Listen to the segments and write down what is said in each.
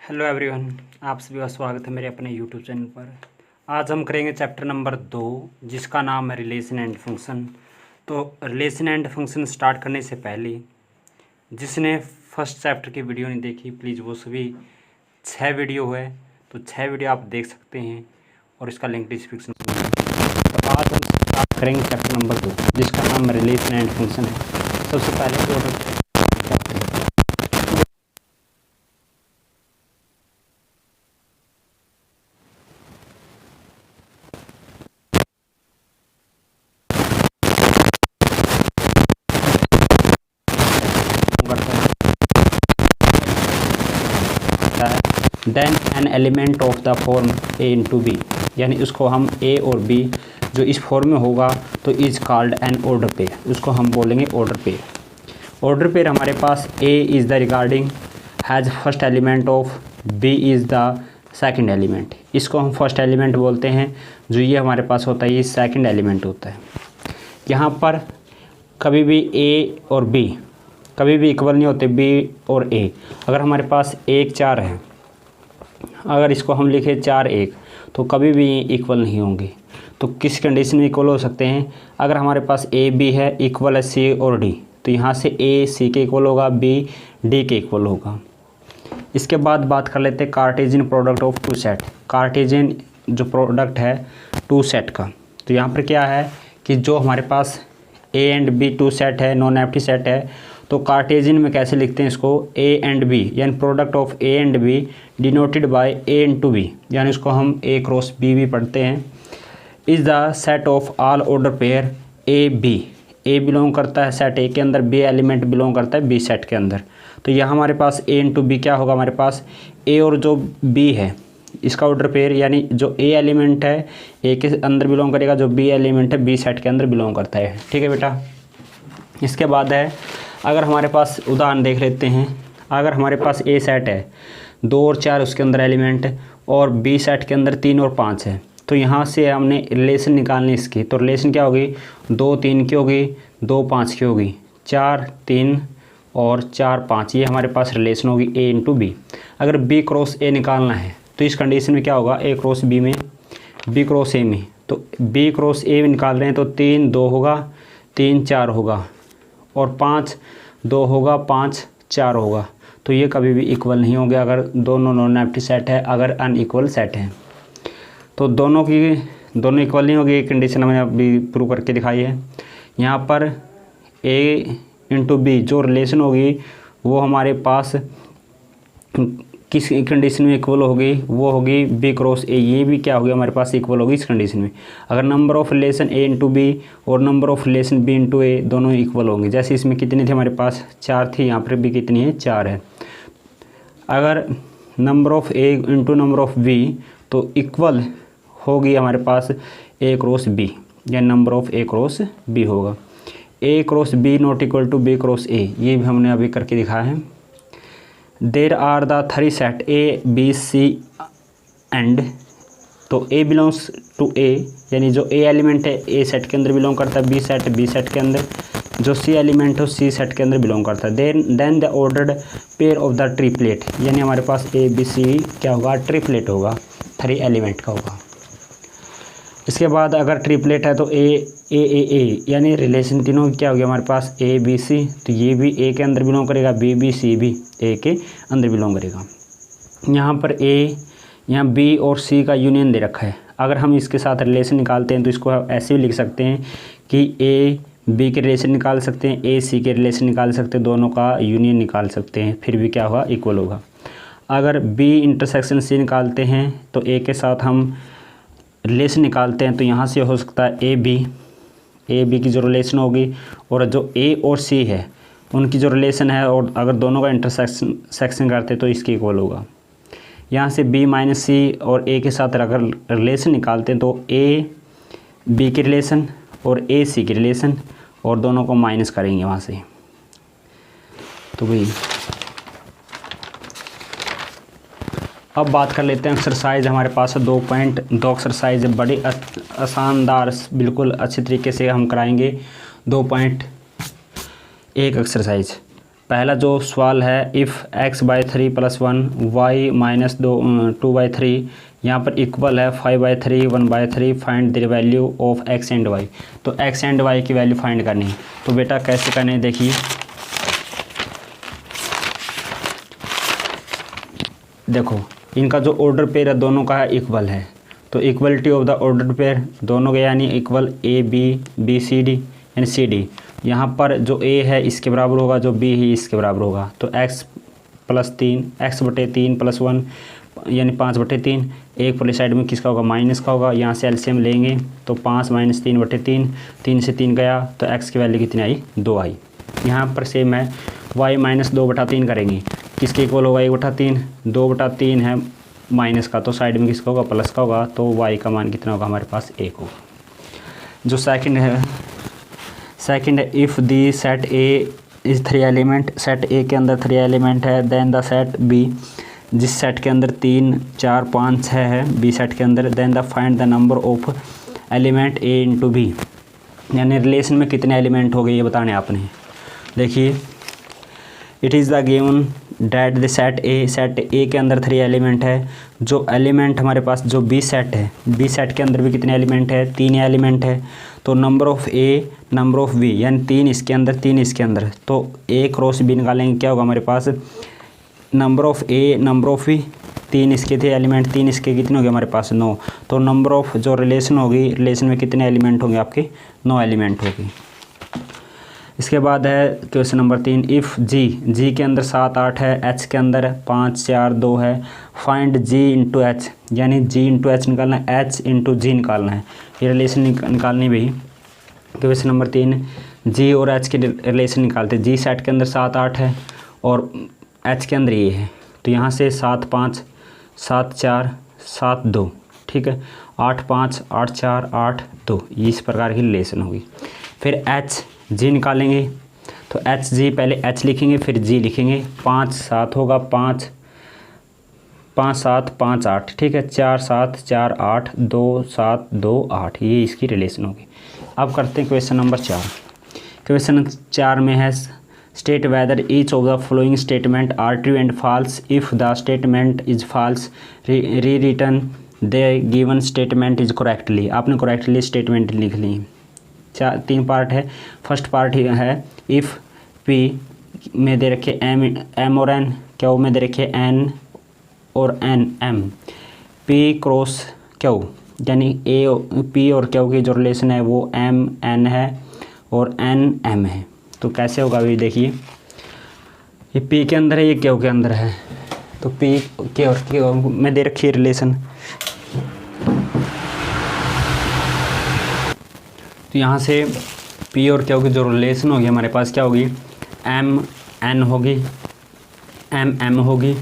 Hello everyone, आप सभी का स्वागत है मेरे अपने यूट्यूब चैनल पर। आज हम करेंगे चैप्टर नंबर 2 जिसका नाम है रिलेशन एंड फंक्शन। तो रिलेशन एंड फंक्शन स्टार्ट करने से पहले जिसने फर्स्ट चैप्टर की वीडियो नहीं देखी, प्लीज़ वो सभी 6 वीडियो है तो 6 वीडियो आप देख सकते हैं और इसका लिंक डिस्क्रिप्शन में है। तो आज हम स्टार्ट करेंगे चैप्टर नंबर 2 जिसका नाम रिलेशन एंड फंक्शन है। सबसे पहले product then an element of the form A into B, यानी उसको हम ए और बी जो इस फॉर्म में होगा तो is called an order pair, उसको हम बोलेंगे ऑर्डर पेयर। ऑर्डर पेयर हमारे पास A is the regarding has first element of B is the second element, इसको हम फर्स्ट एलिमेंट बोलते हैं। जो ये हमारे पास होता है ये सेकंड एलिमेंट होता है। यहाँ पर कभी भी ए और बी कभी भी इक्वल नहीं होते, बी और ए। अगर हमारे पास 1 4 है, अगर इसको हम लिखें 4 1 तो कभी भी इक्वल नहीं होंगे। तो किस कंडीशन में इक्वल हो सकते हैं? अगर हमारे पास ए बी है इक्वल है सी और डी, तो यहाँ से ए सी के इक्वल होगा, बी डी के इक्वल होगा। इसके बाद बात कर लेते हैं Cartesian product of two set. Cartesian जो प्रोडक्ट है टू सेट का, तो यहाँ पर क्या है कि जो हमारे पास A and B two set है, नॉन एम्प्टी सेट है, तो कार्टेशियन में कैसे लिखते हैं इसको? ए एंड बी, यानी product of A and B denoted by A into B, यानी उसको हम ए क्रॉस बी भी पढ़ते हैं। Is the set of all order pair A B. A belong करता है सेट ए के अंदर, बी एलिमेंट बिलोंग करता है बी सेट के अंदर। तो यहाँ हमारे पास ए इंटू बी क्या होगा? हमारे पास ए और जो बी है इसका ऑर्डर पेयर, यानी जो ए एलिमेंट है ए के अंदर बिलोंग करेगा, जो बी एलिमेंट है बी सेट के अंदर बिलोंग करता है। ठीक है बेटा। इसके बाद है, अगर हमारे पास उदाहरण देख लेते हैं, अगर हमारे पास ए सेट है 2 और 4 उसके अंदर एलिमेंट और बी सेट के अंदर 3 और 5 है, तो यहाँ से हमने रिलेशन निकालनी इसकी। तो रिलेशन क्या होगी? 2 3 की होगी, 2 5 की होगी, 4 3 और 4 5, ये हमारे पास रिलेशन होगी ए इंटू बी। अगर बी क्रॉस ए निकालना है तो इस कंडीशन में क्या होगा? ए क्रॉस बी में, बी क्रॉस ए में, तो बी क्रॉस ए निकाल रहे हैं तो 3 2 होगा, 3 4 होगा और 5 2 होगा, 5 4 होगा। तो ये कभी भी इक्वल नहीं होंगे अगर दोनों नॉन एम्प्टी सेट है, अगर अनइक्वल सेट है तो दोनों इक्वल नहीं होगी। ये कंडीशन हमने अभी प्रूव करके दिखाई है। यहाँ पर ए इंटू बी जो रिलेशन होगी वो हमारे पास किस कंडीशन में इक्वल होगी? वो होगी बी क्रॉस ए। ये भी क्या होगी? हमारे पास इक्वल होगी इस कंडीशन में। अगर number of relation A into B और number of relation B into A दोनों इक्वल होंगे। जैसे इसमें कितनी थी हमारे पास? 4 थी, यहाँ पर भी कितनी है? 4 है। अगर number of A into number of B तो इक्वल होगी हमारे पास ए क्रॉस बी, या number of A cross B होगा। A cross B not equal to B cross A, ये भी हमने अभी करके दिखाया है। There are the 3 set A B C and, तो ए बिलोंग्स टू ए, यानी जो ए एलिमेंट है ए सेट के अंदर बिलोंग करता है, बी सेट के अंदर, जो सी एलिमेंट है सी सेट के अंदर बिलोंग करता है। Then the ordered pair of the triplet, यानी हमारे पास ए बी सी क्या होगा? ट्रिपलेट होगा, 3 एलिमेंट का होगा। इसके बाद अगर ट्रिपलेट है तो ए यानी रिलेशन तीनों क्या हो गया हमारे पास? ए बी सी, तो ये भी ए के अंदर बिलोंग करेगा, बी सी भी ए के अंदर बिलोंग करेगा। यहाँ पर यहाँ बी और सी का यूनियन दे रखा है। अगर हम इसके साथ रिलेशन निकालते हैं तो इसको ऐसे भी लिख सकते हैं कि ए बी के रिलेशन निकाल सकते हैं, ए सी के रिलेशन निकाल सकते हैं, दोनों का यूनियन निकाल सकते हैं, फिर भी क्या होगा? इक्वल होगा। अगर बी इंटरसेक्शन सी निकालते हैं तो ए के साथ हम रिलेशन निकालते हैं, तो यहाँ से हो सकता है ए बी की जो रिलेशन होगी और जो ए और सी है उनकी जो रिलेशन है, और अगर दोनों का इंटरसेक्शन करते तो इसके इक्वल होगा। यहाँ से बी माइनस सी और ए के साथ अगर रिलेशन निकालते हैं तो ए बी की रिलेशन और ए सी की रिलेशन, और दोनों को माइनस करेंगे वहाँ से। तो भाई अब बात कर लेते हैं एक्सरसाइज। हमारे पास 2.2 एक्सरसाइज है, बड़ी आसानदार, बिल्कुल अच्छे तरीके से हम कराएंगे। 2.1 एक्सरसाइज पहला जो सवाल है इफ़ x/3 + 1 y - 2/3 यहाँ पर इक्वल है 5/3 1/3 find the value of x and y। तो x एंड y की वैल्यू फाइंड करनी है। तो बेटा कैसे करनी है, देखिए देखो इनका जो ऑर्डर पेयर है दोनों का इक्वल है, तो equality of the order pair दोनों के यानी equal a b c d यानी c d। यहाँ पर जो a है इसके बराबर होगा, जो b ही इसके बराबर होगा। तो x/3 + 1 यानी 5/3, एक वाली साइड में किसका होगा, माइनस का होगा। यहाँ से एलसीएम लेंगे तो 5 - 3/3, 3 से 3 गया तो x की वैल्यू कितनी आई, 2 आई। यहाँ पर सेम है y - 2/3 करेंगे, किसके इक्वल होगा 1/3, 2/3 है माइनस का, तो साइड में किसका होगा, प्लस का होगा। तो y का मान कितना होगा हमारे पास, 1 होगा। जो सेकंड है if the set A is 3 element, set A के अंदर 3 एलिमेंट है, देन द सेट बी जिस सेट के अंदर 3 4 5 6 है, बी सेट के अंदर, then the find the number of element A into B, यानी रिलेशन में कितने एलिमेंट हो गए ये बताने आपने। देखिए it is the given that the set A के अंदर 3 एलिमेंट है। जो एलिमेंट हमारे पास जो बी सेट है, बी सेट के अंदर भी कितने एलिमेंट है, 3 एलिमेंट है। तो number of A number of B यानी 3 इसके अंदर 3 इसके अंदर, तो ए क्रॉस बी निकालेंगे, क्या होगा हमारे पास, number of A number of B, 3 इसके थे एलिमेंट, 3 इसके कितने हो गए हमारे पास, 9। तो नंबर ऑफ़ जो रिलेशन होगी, रिलेशन में कितने एलिमेंट होंगे आपके, 9 एलिमेंट होगी। इसके बाद है क्वेश्चन नंबर 3, इफ़ जी के अंदर 7 8 है, एच के अंदर 5 4 2 है, फाइंड जी इंटू एच, यानी जी इंटू एच निकालना है, एच इंटू जी निकालना है, ये रिलेशन निकालनी भाई। क्वेश्चन नंबर 3 जी और एच के रिलेशन निकालते हैं। जी सेट के अंदर 7 8 है और एच के अंदर ये है, तो यहाँ से 7 5 7 4 7 2, ठीक है, 8 5 8 4 8 2, इस प्रकार की रिलेशन होगी। फिर एच जी निकालेंगे, तो एच जी पहले एच लिखेंगे फिर जी लिखेंगे, 5 7 होगा, 5 7 5 8, ठीक है, 4 7 4 8 2 7 2 8, ये इसकी रिलेशन होगी। अब करते हैं क्वेश्चन नंबर 4। क्वेश्चन 4 में है state whether each of the following statement are true and false, if the statement is false re return the given statement is correctly. आपने करेक्टली स्टेटमेंट लिख ली। 3 पार्ट है। फर्स्ट पार्ट है if P में दे रखे एम और N, Q में दे रखे एन और N M, P cross Q यानी ए पी और क्यू की जो रिलेशन है वो एम एन है और एन एम है। तो कैसे होगा अभी देखिए, ये पी के अंदर है, ये क्यू के अंदर है, तो पी के और क्यू में दे रखी है रिलेशन। तो यहाँ से पी और क्यू की जो रिलेशन होगी हमारे पास क्या होगी, एम एन होगी, एम एम होगी,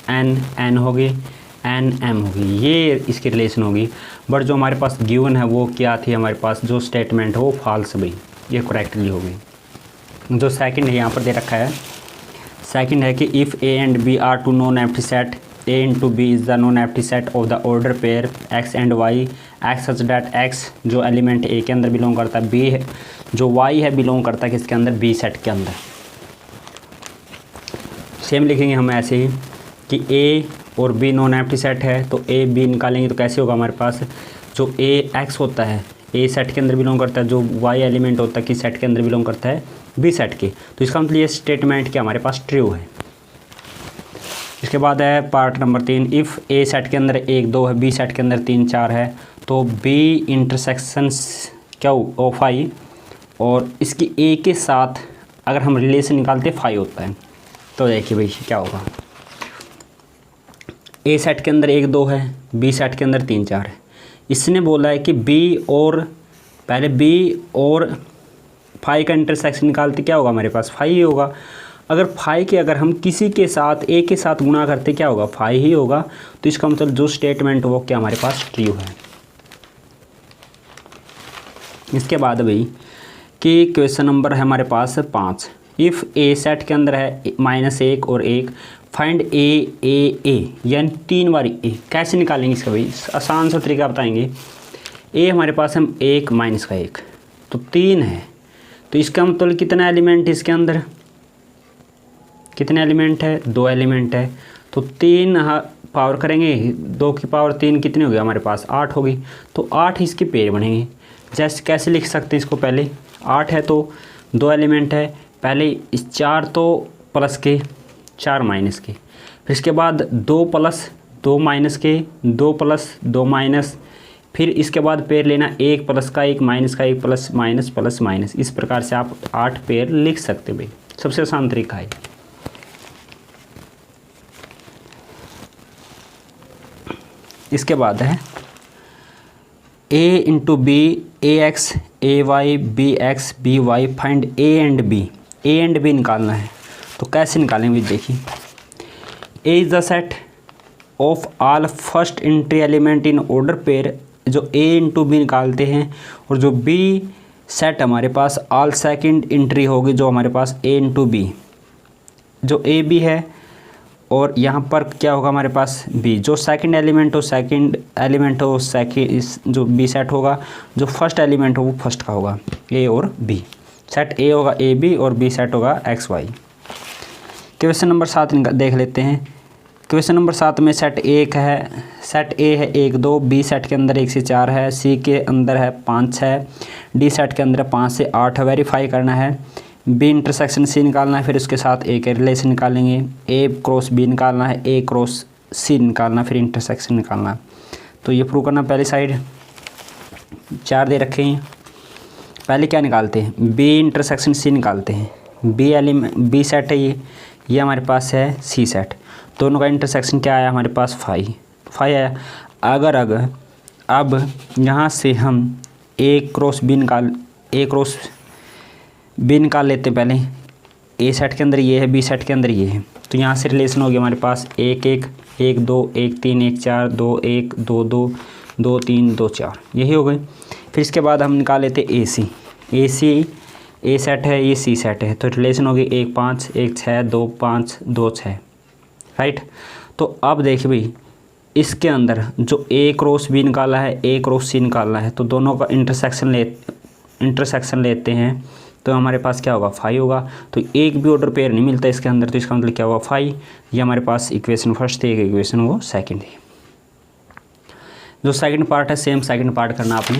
एन एन होगी, एन एम होगी, ये इसकी रिलेशन होगी। बट जो हमारे पास गिवन है वो क्या थी, हमारे पास जो स्टेटमेंट है वो फॉल्स भाई, ये करेक्टली होगी। जो सेकंड है यहाँ पर दे रखा है, सेकंड है कि if A and B are two non empty set, A into B is the non empty set of the order pair X and Y, X such that X जो एलिमेंट ए के अंदर belong करता है, B है जो Y है belong करता है किसके अंदर, बी सेट के अंदर। सेम लिखेंगे हम ऐसे ही कि ए और बी नॉन एम्प्टी सेट है, तो ए बी निकालेंगे तो कैसे होगा हमारे पास, जो ए एक्स होता है ए सेट के अंदर बिलोंग करता है, जो वाई एलिमेंट होता है किस सेट के अंदर बिलोंग करता है, बी सेट के। तो इसका मतलब ये स्टेटमेंट क्या हमारे पास ट्रू है। इसके बाद है part number 3, if A set के अंदर 1 2 है, बी सेट के अंदर 3 4 है, तो बी इंटरसेक्शंस क्यू ऑफ आई और इसकी ए के साथ अगर हम रिलेशन निकालते 5 होता है। तो देखिए भाई क्या होगा, ए सेट के अंदर 1 2 है, बी सेट के अंदर 3 4 है। इसने बोला है कि बी और पहले बी और 5 का इंटरसेक्शन निकालते क्या होगा हमारे पास, 5 ही होगा। अगर 5 के अगर हम किसी के साथ ए के साथ गुणा करते क्या होगा, 5 ही होगा। तो इसका मतलब जो स्टेटमेंट वो क्या हमारे पास ट्रू है। इसके बाद भाई कि क्वेश्चन नंबर है हमारे पास 5, इफ़ ए सेट के अंदर है -1 और 1, फाइंड ए यानी 3 बार ए। कैसे निकालेंगे इसका भाई, आसान सा तरीका बताएंगे। ए हमारे पास हम 1 माइनस का 1 तो 3 है, तो इसका मतलब कितना एलिमेंट इसके अंदर, कितने एलिमेंट है, 2 एलिमेंट है, तो 3 पावर करेंगे, 2 की पावर 3 कितनी होगी हमारे पास, 8 होगी, तो 8 इसके पेयर बनेंगे। जैसे कैसे लिख सकते हैं इसको, पहले 8 है तो 2 एलिमेंट है, पहले इस 4 तो प्लस के 4 माइनस के, फिर इसके बाद 2 प्लस 2 माइनस के, 2 प्लस 2 माइनस, फिर इसके बाद पेयर लेना 1 प्लस का 1 माइनस का 1 प्लस माइनस प्लस माइनस। इस प्रकार से आप 8 पेयर लिख सकते भाई, सबसे आसान तरीका है। इसके बाद है a into B, A X A Y B X B Y, find a and b। a and b निकालना है, तो कैसे निकालेंगे देखिए। a is the set of all first entry element in order pair, जो a इंटू बी निकालते हैं, और जो b सेट हमारे पास ऑल सेकंड एंट्री होगी, जो हमारे पास a इंटू बी, जो a b है, और यहाँ पर क्या होगा हमारे पास b, जो सेकंड एलिमेंट हो सेकंड, जो b सेट होगा, जो फर्स्ट एलिमेंट हो वो फर्स्ट का होगा, a और b। सेट a होगा a b और b सेट होगा x y। क्वेश्चन नंबर 7 देख लेते हैं। क्वेश्चन नंबर 7 में सेट a है 1 2, b सेट के अंदर 1 से 4 है, c के अंदर है 5 है, d सेट के अंदर 5 से 8 है। वेरीफाई करना है, b इंटरसेक्शन c निकालना है, फिर उसके साथ a के रिलेशन निकालेंगे, a क्रॉस b निकालना है, a क्रॉस c निकालना, फिर इंटरसेक्शन निकालना। तो ये प्रूव करना, पहली साइड 4 दे रखे हैं, पहले क्या निकालते हैं, b इंटरसेक्शन c निकालते हैं। b सेट है, ये हमारे पास है c सेट, दोनों का इंटरसेक्शन क्या आया हमारे पास 5 आया। अगर अब यहाँ से हम a क्रॉस b निकाल लेते हैं। पहले a सेट के अंदर ये है, b सेट के अंदर ये है, तो यहाँ से रिलेशन हो गया हमारे पास 1 1 1 2 1 3 1 4 2 1 2 2 2 3 2 4, यही हो गई। फिर इसके बाद हम निकाल लेते ए सी a सेट है, ये c सेट है, तो रिलेशन होगी 1 5 1 6 2 5 2 6, राइट। तो अब देखिए भाई, इसके अंदर जो a क्रॉस b निकाला है, a क्रॉस c निकालना है, तो दोनों का इंटरसेक्शन लेते हैं, तो हमारे पास क्या होगा 5 होगा। तो एक भी ऑर्डर पेयर नहीं मिलता इसके अंदर, तो इसका मतलब क्या होगा 5। ये हमारे पास इक्वेशन फर्स्ट है, इक्वेशन वो सेकंड है। जो सेकंड पार्ट है सेम सेकंड पार्ट करना आपने।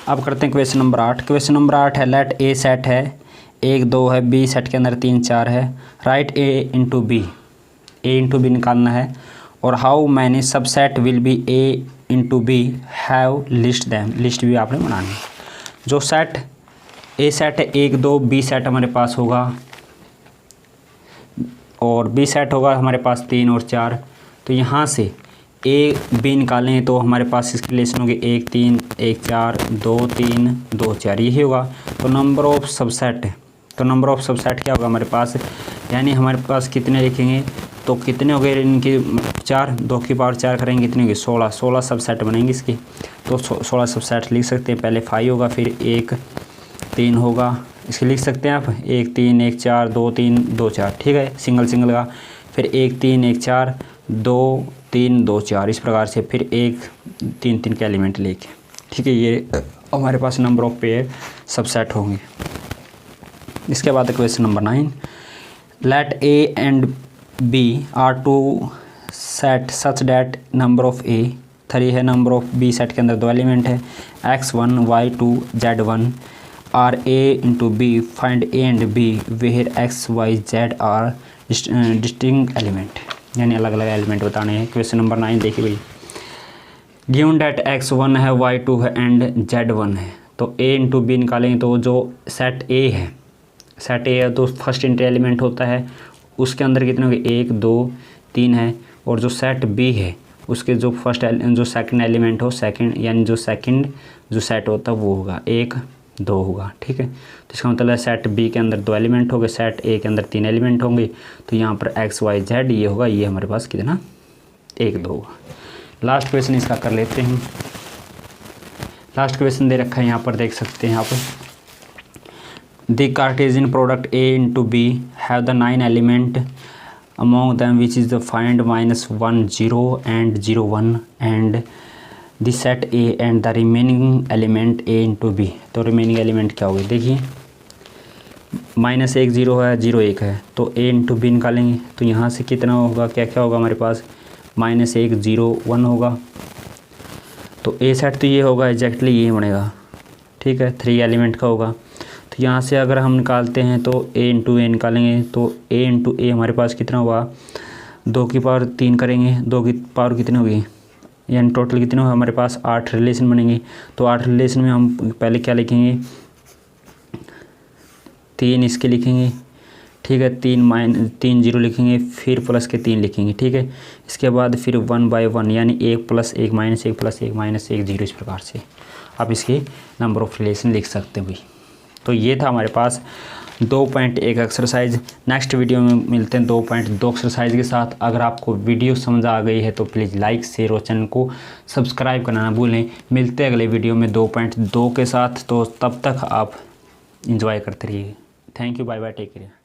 अब करते हैं क्वेश्चन नंबर 8। क्वेश्चन नंबर 8 है, लेट ए सेट है 1 2 है, बी सेट के अंदर 3 4 है, right a into B, a into B निकालना है, और how many subset will be a into B, have list them, list भी आपने बनानी है। जो सेट a सेट है 1 2, b सेट हमारे पास होगा, और b सेट होगा हमारे पास 3 और 4, तो यहाँ से a b निकालें तो हमारे पास इसकी रिलेशन होगी 1 3 1 4 2 3 2 4, यही होगा। तो नंबर ऑफ सबसेट क्या होगा हमारे पास, यानी हमारे पास कितने लिखेंगे, तो कितने हो गए इनकी 4, 2 की पावर 4 करेंगे कितने होगी 16 सबसेट बनेंगे इसकी। तो 16 सबसेट लिख सकते हैं, पहले 5 होगा, फिर 1 3 होगा, इसके लिख सकते हैं आप 1 3 1 4 2 3 2 4, ठीक है, सिंगल का, फिर 1 3 1 4 2 3 2 4, इस प्रकार से फिर 1 3 3 के एलिमेंट लेके, ठीक है। ये हमारे पास नंबर ऑफ पेयर सबसेट होंगे। इसके बाद question number 9, let a and b are two set such that number of a 3 है, नंबर ऑफ b सेट के अंदर 2 एलिमेंट है, x1 y2 z1 are a into B, find a and b where x y z are distinct element, यानी अलग अलग element बताने हैं। Question number 9 देखिए भाई, गिवन डैट x1 है, y2 है एंड z1 है, तो a इंटू बी निकालेंगे, तो जो सेट a है तो फर्स्ट एंट्री एलिमेंट होता है, उसके अंदर कितने होंगे 1 2 3 है, और जो सेट b है उसके जो सेकंड एलिमेंट हो सेकंड, यानी जो सेट होता है वो होगा 1 2 होगा, ठीक है। तो इसका मतलब सेट बी के अंदर 2 एलिमेंट होंगे, सेट ए के अंदर 3 एलिमेंट होंगे, तो यहाँ पर एक्स वाई जेड ये होगा, ये हमारे पास कितना 1 2 होगा। लास्ट क्वेश्चन इसका कर लेते हैं। लास्ट क्वेश्चन दे रखा है यहाँ पर, देख सकते हैं यहाँ पर, the Cartesian product A into B have the 9 element among them which is the find -1 0 and 0 1 and the set A and the remaining element A into B। तो remaining element क्या होगी देखिए, -1 0 है, 0 1 है, तो a इंटू बी निकालेंगे तो यहाँ से कितना होगा, क्या क्या होगा हमारे पास, -1 0 1 होगा। तो ए सेट तो ये होगा, एग्जैक्टली ये बनेगा, ठीक है, 3 एलिमेंट का होगा। तो यहाँ से अगर हम निकालते हैं तो a इंटू ए निकालेंगे तो a इंटू ए हमारे पास कितना हुआ, 2 की पावर 3 करेंगे, 2 की पावर कितनी होगी, यानी टोटल कितने होगा हमारे पास 8 रिलेशन बनेंगे। तो 8 रिलेशन में हम पहले क्या लिखेंगे, 3 इसके लिखेंगे, ठीक है, 3 0 लिखेंगे, फिर प्लस के 3 लिखेंगे, ठीक है। इसके बाद फिर 1 बाय 1 यानी 1 + 1 - 1 + 1 - 1 0, इस प्रकार से आप इसके नंबर ऑफ रिलेशन लिख सकते हैं भाई। तो ये था हमारे पास 2.1 एक्सरसाइज। नेक्स्ट वीडियो में मिलते हैं 2.2 एक्सरसाइज के साथ। अगर आपको वीडियो समझ आ गई है तो प्लीज़ लाइक शेयर और चैनल को सब्सक्राइब करना ना भूलें। मिलते हैं अगले वीडियो में 2.2 के साथ, तो तब तक आप इंजॉय करते रहिए। Thank you, bye bye, take care.